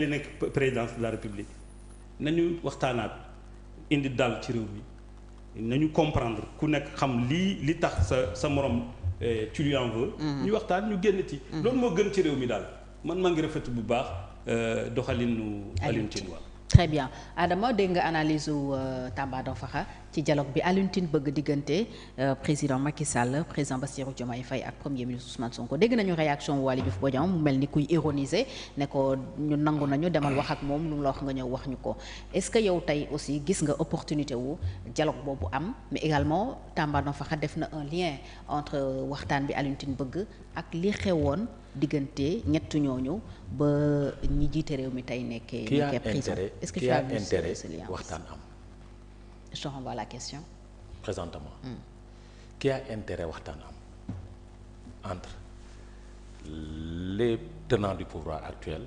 li nekk présidence de la république nañu waxtaanaat indi dal ci réew mi nañu comprendre ku nekk xam li tax sa morom tu lui en veux. ñu waxtaan ñu génn ci. loolu moo gën ci réew mi daal man maa ngi rafetlu bu baax doxalinu Alioune Tine. Très bien Adama dégg nga analyse u Tamba Dansokho ci dialogue bi Alioune Tine bëgg diggante président Macky Sall président Bassirou Diomaye Faye ak premier ministre Ousmane Sonko dégg nañu réaction Waly Diouf Bodiang mu mel ni kuy ironiser ne ko ñu nangu nañu demal wax ak moom lu mu la wax nga ñëw wax ñu ko est-ce que yow tey aussi gis nga opportunité wu dialogue boobu am mais également Tamba Dansokho def na un lien entre waxtaan bi Alioune Tine bëgg ak li xewoon diggante ñett ñooñu ba ñi jiite réew mi tey nekkee prison. Est-ce que tu as vu ce lien waxtaan am. Je te renvoie la question. Présentement. Qui a intérêt waxtaan am entre les tenants du pouvoir actuel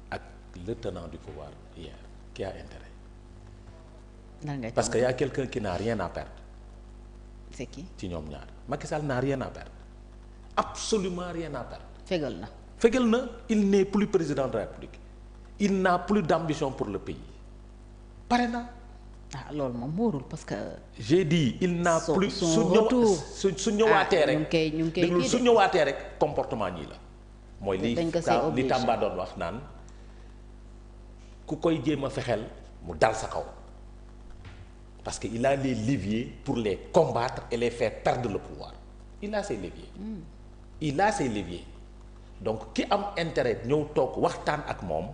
ak le tenant du pouvoir hier qui a intérêt. Parce que y a quelqu'un qui n'a rien à perdre. C'est qui? ci ñoom ñaar Macky Sall n'a rien à perdre. Absolument rien à perdre. Fegal na il n'est plus président de la République. Il n'a plus d'ambition pour le pays. Pare na. Loolu moom wóorul parce que. J'ai dit il n'a plus su ñëwaatee rek su ñëwaatee rek comportement ñii la. mooy li Tamba doon wax naan ku koy jéem a fexeel mu dal sa kaw. parce que il a les leviers pour les combattre et les faire perdre le pouvoir. Il a ses leviers. Donc ki am intérêt ñëw toog waxtaan ak moom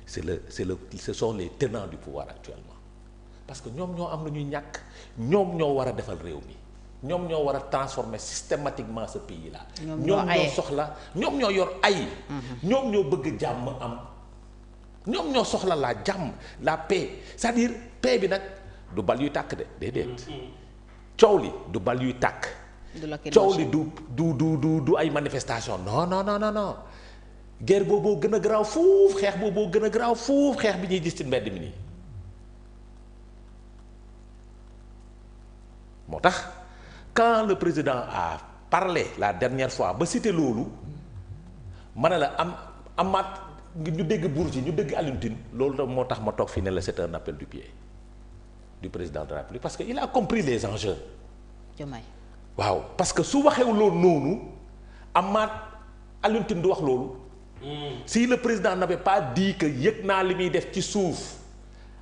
ce sont les tenants du pouvoir actuellement parce que ñoom ñoo am lu ñuy ñàkk ñoom ñoo war a defal réew mi ñoom ñoo war a transformer systématiquement ce pays là. ñoom ñoo soxla ñoom ñoo yor ay. ñoom ñoo bëgg jàmm am ñoom ñoo soxla la jàmm la paix c'est-à-dire paix bi nag du bal yuy tàkk de déedéet coow li du bal yuy tàkk. coow li du ay manifestation non guerre booboo gën a garaaw fuuf xeex booboo gën a garaaw fuuf xeex bi ñuy gis ci mbedd mi nii moo tax quand le président a parlé la dernière fois ba cité loolu ma ne la amaat ñu dégg Bourgi ñu dégg Alioune Tine loolu moo tax ma toog fii ne la c'est un appel du pied du président de la République parce que il a compris les enjeux. Waaw parce que su waxee loolu noonu amaat Alioune Tine du wax loolu. Si le président n'avait pas dit que yëg naa li muy def ci suuf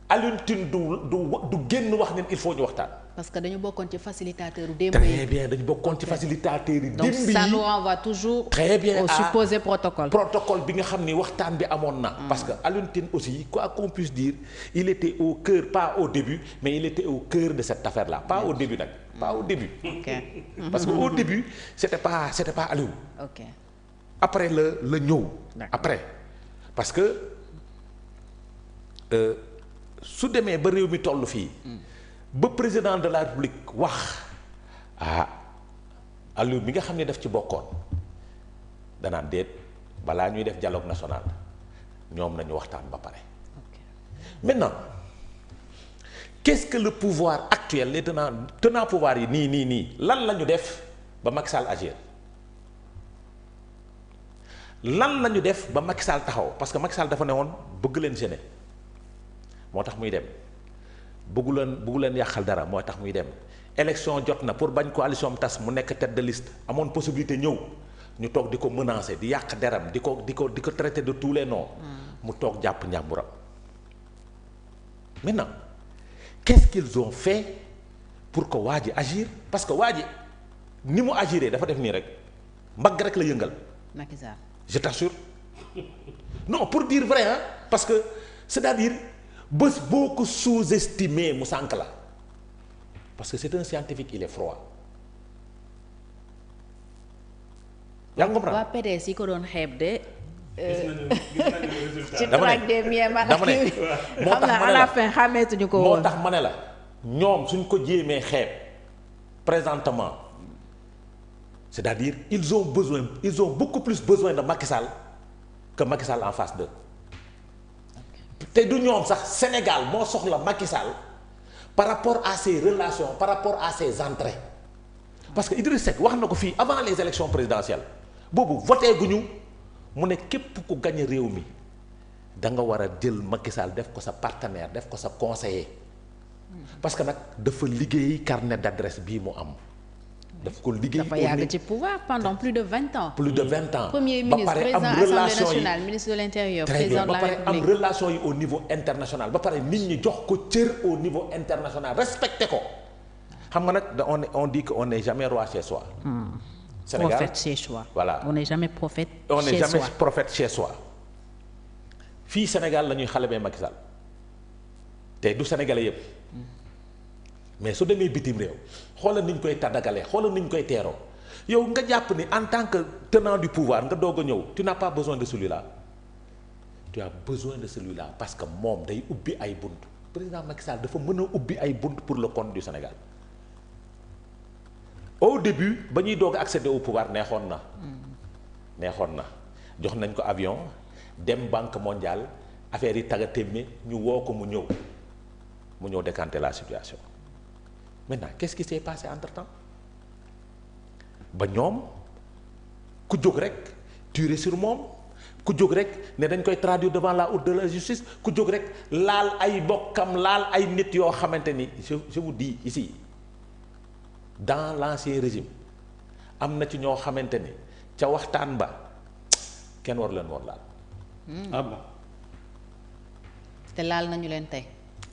Alioune Tine du génn wax ne il faut ñu waxtaan. parce que dañu bokkoon ci facilitateur yu démb yi. Très bien dañu bokkoon ci facilitateur yi. démb yi donc ça nous renvoie toujours. très bien au supposé protocole. protocole bi nga xam ni waxtaan bi amoon na. parce que Alioune Tine aussi quoi qu'on puisse dire il était au cœur pas au début mais il était au cœur de cette affaire là pas au début nag. pas au début. parce que au début c'était pas Alioune. Après la ñëw. après parce que su demee ba réew mi toll fii. ba président de la République wax Alioune bi nga xam ne daf ci bokkoon danaan déet balaa ñuy def dialogue national ñoom nañu waxtaan ba pare. Maintenant qu'est-ce que le pouvoir actuel les tenants pouvoir yi nii lan la ñu def ba Macky Sall agir lan la ñu def ba Macky Sall taxaw parce que Macky Sall dafa ne woon bëgg leen gêner moo tax muy dem bëggu leen yàqal dara moo tax muy dem élection jot na pour bañ coalition am tas mu nekk tête de liste amoon possibilité ñëw ñu toog di ko menacer di yàq deram di ko traiter de tous les noms. mu toog jàpp njàmburam. Maintenant qu'est-ce qu'ils ont fait pour que waa ji agir parce que waa ji ni mu agiré dafa def nii rek mbagg rek la yëngal. Macky Sall. Je t'assure non pour dire vrai hein parce que c'est-à-dire bés boo ko sous-estimé mu sànk la parce que c'est un scientifique il est froid. yaa ngi comprendre. waa PDS yi ko doon xeeb de. ci traque des miens dama ne moo tax à la fin xàmmeetuñu ko woon. moo tax ma ne la ñoom suñ ko jéemee xeeb présentement c'est-à-dire ils ont beaucoup plus besoin de Macky Sall que Macky Sall en face d'eux te du ñoom sax Sénégal moo soxla Macky Sall par rapport à ses relations par rapport à ses entrées parce que Idriss Seck wax na ko fii avant les élections présidentielles boobu voté guñu mu ne képp ku gañ réew mi da nga war a jël Macky Sall def ko sa partenaire def ko sa conseiller parce que nag dafa liggéey carnet d'adresse bii mu am. daf ko liggéey dafa yàgg ci pouvoir pendant plus de 20 ans. plus de 20 ans. Premier ministre président Assemblée nationale ministre de l'intérieur président de la République. ba pare am relation yi au niveau international ba pare nit ñi jox ko cër au niveau international respecté ko xam nga nag on dit que on n'est jamais roi chez soi. Sénégal prophète chez soi. voilà on n'est jamais prophète. on chez n'est jamais soi. prophète chez soi. fii Sénégal la ñuy xale bee Macky Sall te du sénégalais yëpp mais su demee bitim réew xoolal ni ñu koy tàddagalee xoolal ni ñu koy teeroo yow nga jàpp ni en tant que tenant du pouvoir nga doog a ñëw tu n'as pas besoin de celui-là tu as besoin de celui-là parce que moom day ubbi ay bunt président Macky Sall dafa mën a ubbi ay bunt pour le compte du Sénégal au début ba ñuy doog a accéder au pouvoir neexoon na jox nañ ko avion dem banque mondiale affaire yi taga témme ñu woo ko mu ñëw décanter la situation maintenant qu'est-ce qui s'est passé entre-temps ba ñoom ku jóg rek tirer sur moom ku jóg rek ne dañ koy traduire devant la haute de la justice ku jóg rek laal ay bokkam laal ay nit yoo xamante ni je vous dis ici dans l'ancien régime am na ci ñoo xamante ni ca waxtaan ba kenn waru leen woon laal. ah bon. te laal nañu leen tey.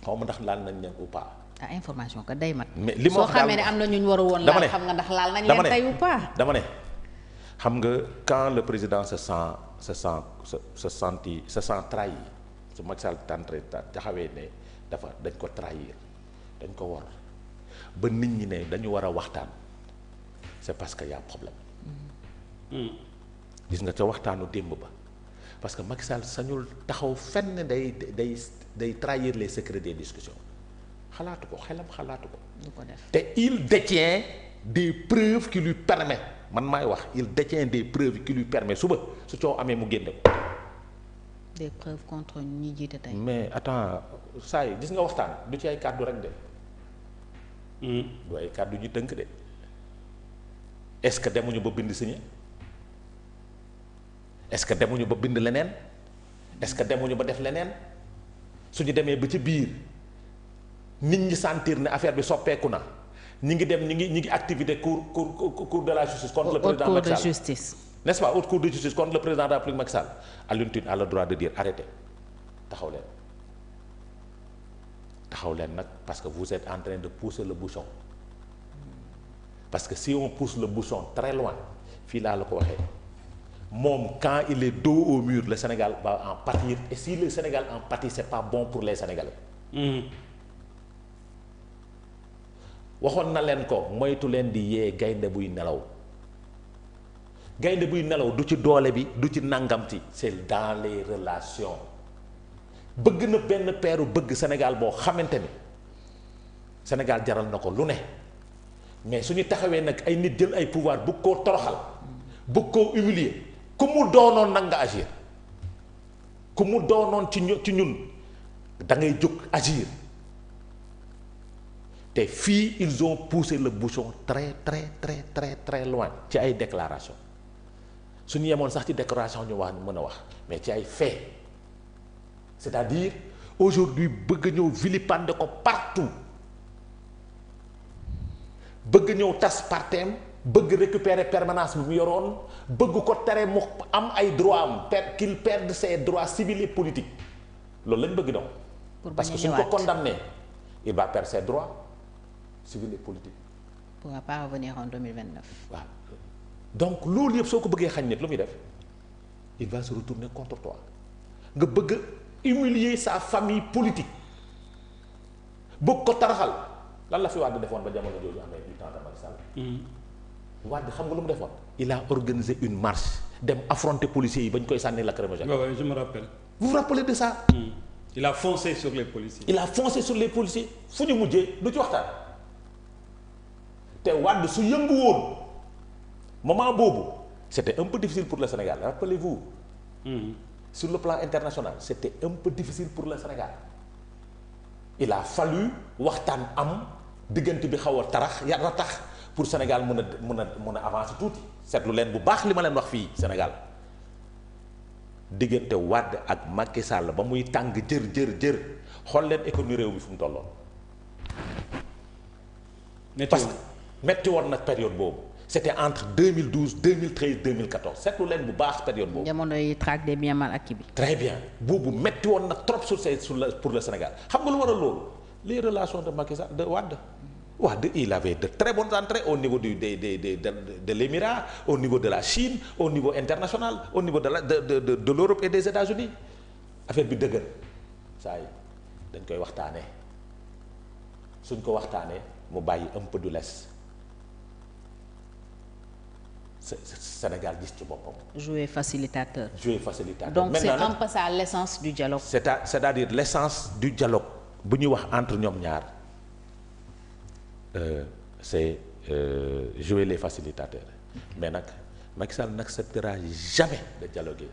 xaw ma ndax laal nañ leen ou pas. information ko day mat. mais li ma soo wax daal xamee ne am na ñu ñu war a woon laal xam nga ndax laal nañ leen tey ou pas. dama ne xam nga quand le président se sent trahi su Macky Sall tenté taxawee ne dañ ko trahir dañ ko war ba nit ñi ne dañu war a waxtaan c'est parce que y a problème. gis nga ca waxtaanu démb ba parce que Macky Sall sañul taxaw fenn day trahir les secrets des discussions xalaatu ko xelam xalaatu ko. du ko def te il détient des preuves qui lui permettent man maay wax il détient des preuves qui lui permettent suba su coow amee mu génne ko. des preuves contre ñi jiite tey. mais attends saa yi gis nga waxtaan du ci ay kàddu rek de. du ay kàddu ñu tënk de est-ce que demuñu ba bind signé est-ce que demuñu ba bind leneen est-ce que demuñu ba def leneen suñu demee ba ci biir nit ñi sentir ne affaire bi soppeeku na ñi ngi dem ñi ngi activité cour de la justice contre le président Macky Sall cour de justice. n'est-ce pas haute cour de justice contre le président de la République Macky Sall Alioune Tine a le droit de dire arrêtez taxaw leen nag parce que vous êtes en train de pousser le bouchon parce que si on pousse le bouchon très loin fii laa la ko waxee moom quand il est dos au mur le Sénégal va en pâtir et si le Sénégal en pâtit c'est pas bon pour les Sénégalais. waxoon na leen ko moytu leen di yee gaynde buy nelaw du ci doole bi du ci nangamti c'est dans les relations bëgg na benn peeru bëgg Sénégal boo xamante ni Sénégal jaral na ko lu ne mais suñu taxawee nag ay nit jël ay pouvoir bëgg koo toroxal bëgg koo humilier ku mu doonoon nag nga agir ku mu doonoon ci ñun da ngay jóg agir te fii ils ont poussé le bouchon très loin ci ay déclaration suñu yemoon sax ci déclaration ñu wax mën a wax mais ci ay faits c'est-à-dire aujourd'hui bëgg ñëw vilipender ko partout bëgg ñëw tas partem bëgg récupérer permanence bi mu yoroon bëgg ko tere mu am ay droits am qu'il perde ses droits civils et politiques loolu lañ bëgg donc parce que suñ ko condamné il va perdre ses droits civils et politiques. Il ne pourra pas revenir en 2029. waaw donc loolu yëpp soo ko bëggee xañ nit lu muy def il va se retourner contre toi nga bëgg humilier sa famille politique bëgg ko taraxal lan la fi Wade defoon ba jamono jooju amee du temps de Macky Sall. Wade xam nga lu mu defoon. il a organisé une marche dem affronter policiers yi ba ñu koy sànni lacrymogène. oui je me rappelle. vous vous rappelez de ça. il a foncé sur les policiers. fu ñu mujjee du ci waxtaan. te Wade su yëngu woon moment boobu c'était un peu difficile pour le Sénégal rappelez-vous. Sur le plan international c'était un peu difficile pour le Sénégal. il a fallu waxtaan am diggante bi xaw a tarax yàlla tax pour Sénégal mën a avancer tuuti seetlu leen bu baax li ma leen wax fii Sénégal diggante Wade ak Macky Sall ba muy tàng jër xool leen économie réew mi fu mu tolloon. parce que metti woon nag période boobu c'était entre 2012 2013 2014 seetlu leen bu baax période boobu. jamono yi traque des biens mal acquis bi. très bien boobu metti woon nag trop pour le Sénégal xam nga lu waral loolu les relations de Macky Sall de Wade il avait de très bonnes entrées au niveau de l'Émirat, au niveau de la Chine, au niveau international, au niveau de l'Europe et des États-Unis affaire bi dëgër saa yi dañ koy waxtaanee suñ ko waxtaanee mu bàyyi un peu de l'est Sénégal gis ci boppam. jouer facilitateur. Maintenant, donc c'est un peu ça l'essence du dialogue. c'est-à-dire l'essence du dialogue bu ñuy wax entre ñoom ñaar. C'est jouer les facilitateurs mais nag Macky Sall n'acceptera jamais de dialoguer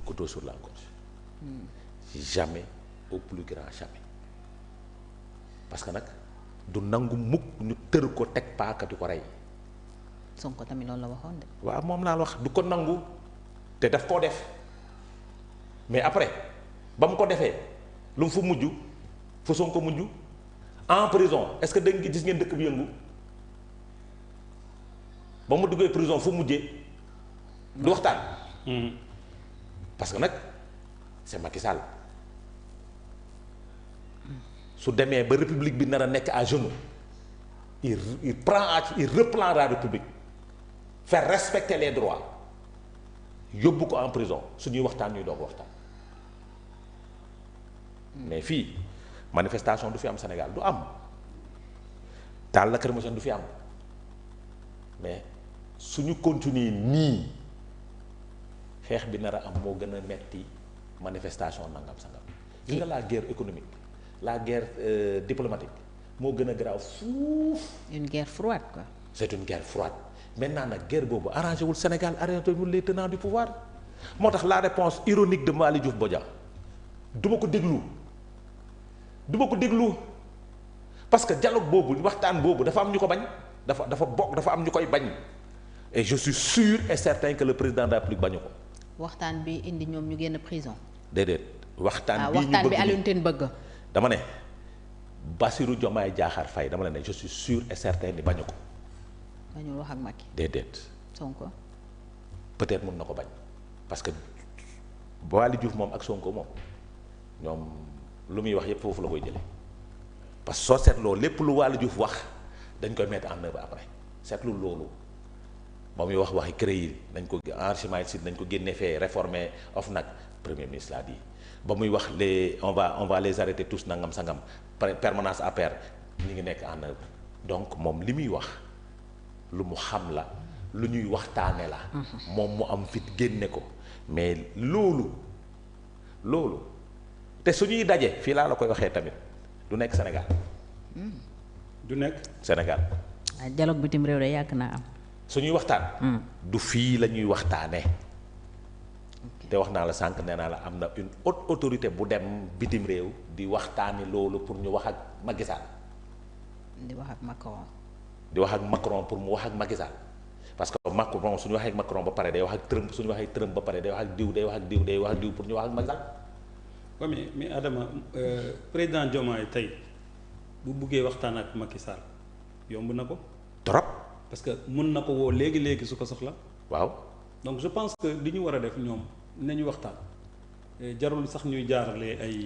couteau sur la gorge jamais au plus grand jamais parce que nag du nangu mukk ñu tër ko teg paaka di ko rey. Sonko tamit loolu la waxoon de. waaw moom laa wax du ko nangu te daf koo def mais après ba mu ko defee lu mu fu mujj fu Sonko mujj. En prison est-ce que dégg nga gis ngeen dëkk bi yëngu ba mu duggee prison fu mujjee du waxtaan. parce que nag c'est Macky Sall su demee ba république bi nar a nekk à genoux il reprend la république faire respecter les droits yóbbu ko en prison suñuy waxtaan ñuy doog waxtaan mais fii. manifestation du fi am Sénégal du am taal la Lacrymogène du fi am mais suñu continuer nii xeex bi nar a am moo gën a metti manifestation nangam sangam. gis nga la guerre économique la guerre diplomatique moo gën a garaaw fuuf. une guerre froide quoi. c'est une guerre froide maintenant nag guerre boobu arrangé wul Sénégal arrangé wul les tenants du pouvoir moo tax la réponse ironique de Waly Diouf Bodiang du ma ko déglu. parce que dialogue boobu waxtaan boobu dafa am ñu ko bañ dafa am ñu koy bañ et je suis sûr et certain que le président de la République bañu ko. waxtaan bi indi ñoom ñu génn prison. déedéet waxtaan bi waxtaan bi Alioune Tine bëgg. dama ne Bassirou Diomaye Diakhar Faye dama la ne je suis sûr et certain ni bañu ko. bañul wax ak Macky. déedéet. Sonko. peut-être mën na ko bañ parce que Waly Diouf moom ak Sonko moom ñoom. lu muy wax yépp foofu la koy jële parce que soo seetloo lépp lu Waly Diouf wax dañ koy mettre en œuvre après seetlu loolu ba muy waxi CREI dañ ko enrichissement illicite dañ ko génne fee réformer OFNAC premier ministre l'a dit ba muy wax on va les arrêter tous nangam sangam permanence APR ñi ngi nekk en œuvre donc moom li muy wax lu mu xam la lu ñuy waxtaane la moom mu am fit génne ko mais loolu te suñuy daje fii laa la koy waxee tamit du nekk Sénégal. du nekk Sénégal. waaw dialogue bitim réew de yàgg naa am. suñuy waxtaan. du fii la ñuy waxtaanee. te wax naa la sànq nee naa la am na une haute autorité bu dem bitim réew di waxtaani loolu pour ñu wax ak Macky Sall. di wax ak Macron. di wax ak Macron pour mu wax ak Macky Sall parce que Macron suñu waxee ak Macron ba pare day wax ak Trump suñu waxee Trump ba pare day wax ak diw day wax ak diw day wax ak diw pour ñu wax ak Macky Sall. waaw mais Adama président Diomaye tey bu buggee waxtaan ak Macky Sall yomb na ko. trop. parce que mën na ko woo léegi su ko soxla. waaw. donc je pense que li ñu war a def ñoom nañu waxtaan jarul sax ñuy jaarale ay.